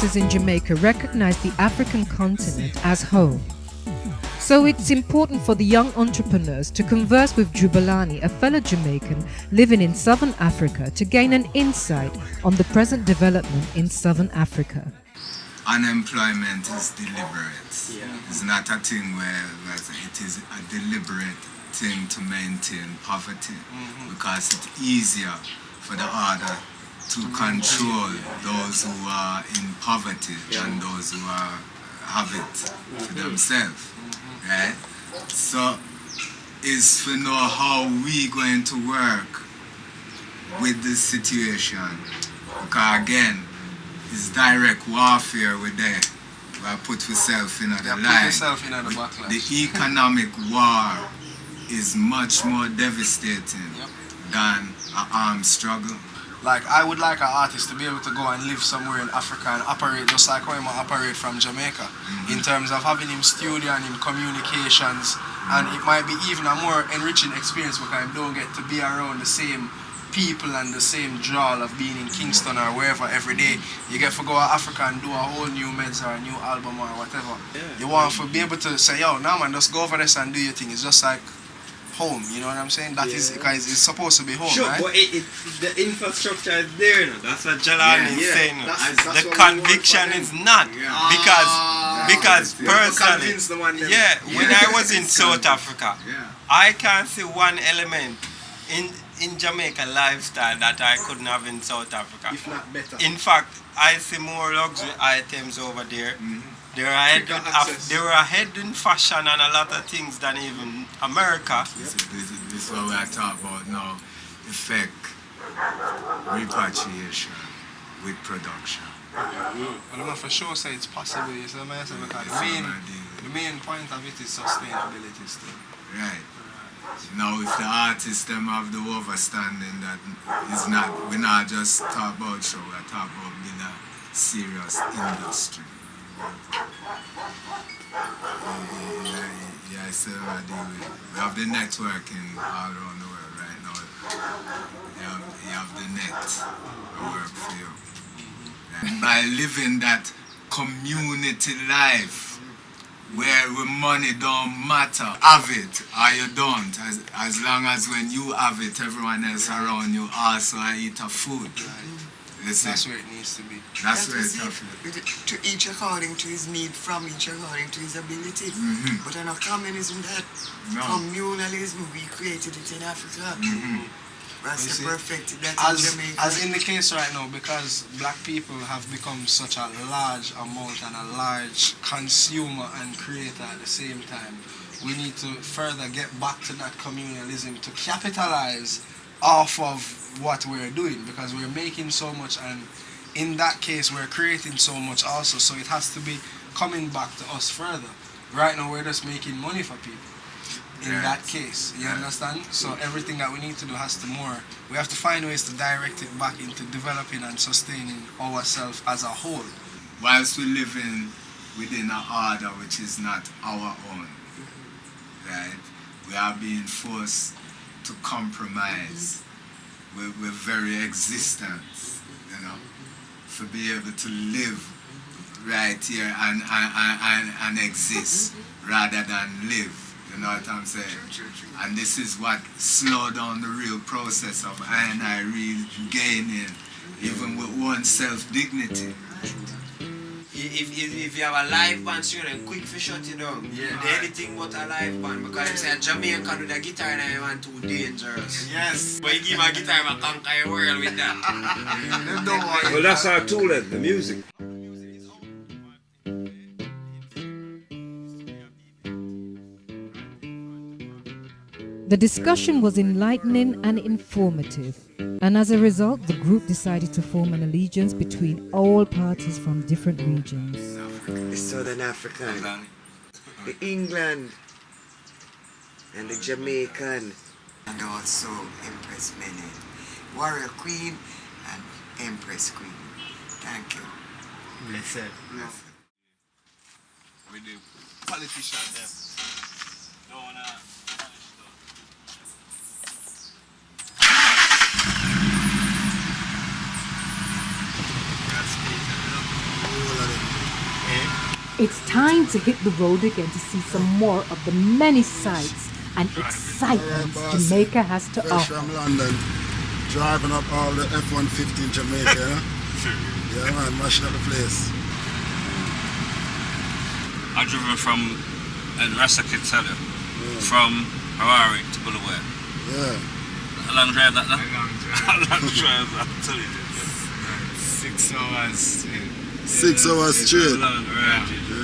forces in Jamaica recognize the African continent as home. So it's important for the young entrepreneurs to converse with Jubalani, a fellow Jamaican living in Southern Africa, to gain an insight on the present development in Southern Africa. Unemployment is deliberate. It's not a thing where it is a deliberate thing to maintain poverty, because it's easier for the order to control those who are in poverty than those who have it for themselves. Right? So is to know how we going to work with this situation, because again, it's direct warfare with there. We put yourself in the line. The economic war is much more devastating than an armed struggle. Like, I would like an artist to be able to go and live somewhere in Africa and operate just like how he operate from Jamaica, in terms of having him studio and him communications, and it might be even a more enriching experience because I don't get to be around the same people and the same drawl of being in Kingston or wherever every day. You get to go to Africa and do a whole new meds or a new album or whatever. You want to be able to say, yo, now man, just go over this and do your thing. It's just like home, you know what I'm saying? That is, because it's supposed to be home, sure, right? But the infrastructure is there, you know? That's what Jalani is saying. That's the conviction is not. Because personally, when I was in South Africa, I can see one element in Jamaica lifestyle that I couldn't have in South Africa. If not better. In fact, I see more luxury items over there. They were ahead in fashion and a lot of things than even America. This is what we are talking about now. Effect repatriation with production. Well, I'm for sure say it's possible, you see what I say, because the main point of it is sustainability still. Right. Now if the artists them have the understanding that it's not, we're not just talk about show, we're talking about being a serious industry. Yeah, I said what I deal with. We have the networking all around the world right now. You have the net to work for you. And by living that community life where money don't matter, have it or you don't, as long as when you have it, everyone else around you also eat a food. That's where it needs to be. That's where it's it. To each according to his need, from each according to his ability. But in a communism, that communalism, we created it in Africa. That's perfected that in Jamaica. As in the case right now, because black people have become such a large amount and a large consumer and creator at the same time, we need to further get back to that communalism to capitalize off of what we're doing, because we're making so much, and in that case we're creating so much also, so it has to be coming back to us further. Right now we're just making money for people in that case, you understand? So everything that we need to do has to we have to find ways to direct it back into developing and sustaining ourselves as a whole. Whilst we live within an order which is not our own, right? We are being forced to compromise with very existence, you know, to be able to live right here and exist rather than live. You know what I'm saying? And this is what slowed down the real process of I regaining, even with one's self-dignity. If you have a live band, so you're quick to shut it down. Anything but a live band, because they say a Jamaican with a guitar and I want too dangerous. Yes. But you give a guitar and conquer the world with that. Well, that's our tool, the music. The discussion was enlightening and informative, and as a result, the group decided to form an allegiance between all parties from different regions. The Southern African, the England, and the Jamaican. And also Empress Mene, Warrior Queen and Empress Queen. Thank you. Blessed. With the politician them. Don't It's time to hit the road again to see some more of the many sights and excitements Jamaica has to Fresh offer. from London, driving up all the F-150 in Jamaica, you know? Yeah, man, mashing up the place. I've driven from Rasta can tell you, from Harare to Bulawayo. Yeah. A long drive that now? A long drive. A long drive, I'm telling you. 6 hours. 6 hours It's straight. a long drive. Yeah.